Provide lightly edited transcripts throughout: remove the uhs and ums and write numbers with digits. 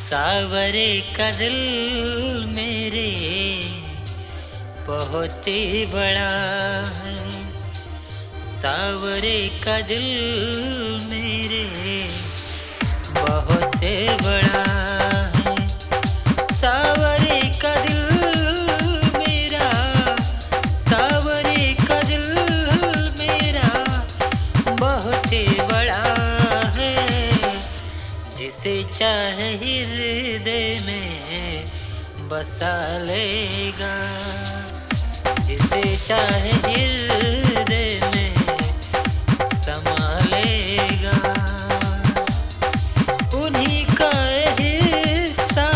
सावरे का दिल मेरे बहुत ही बड़ा है। सावरे का दिल मेरे बहुत ही बड़ा है। सावरे का दिल मेरा, सावरे का दिल मेरा बहुत ही बड़ा है। जिसे चाहे हृदय में बसा लेगा, जिसे चाहे हृदय में समा लेगा। उन्हीं का हिस्सा,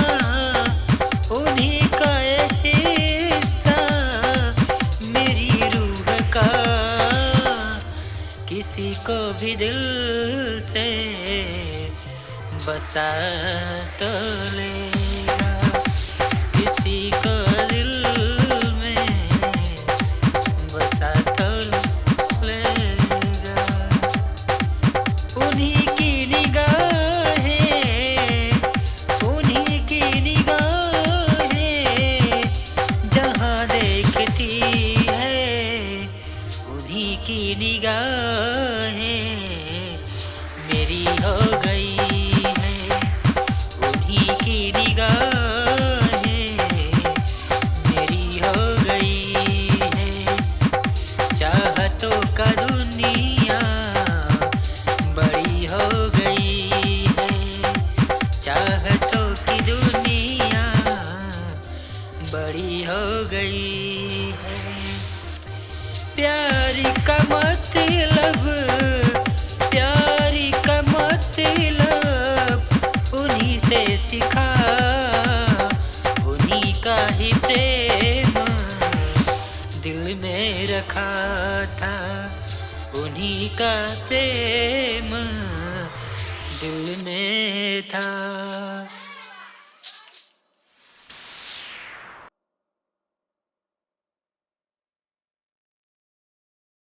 उन्हीं का हिस्सा मेरी रूह का। किसी को भी दिल से बसा तो लेगा, किसी को दिल में बसा तो लेगा। उन्हीं की निगाहें, उन्हीं की निगाहें जहाँ देखती है, उन्हीं की निगाहें मेरी हो गई है। उन्हीं की निगाहें मेरी हो गई है। चाहतों का दुनिया बड़ी हो गई है। चाहतों की दुनिया बड़ी हो गई है। प्यार का मतलब, प्यार का मतलब उन्हीं से सीखा। उन्हीं का ही प्रेम दिल में रखा था। उन्हीं का प्रेम दिल में था।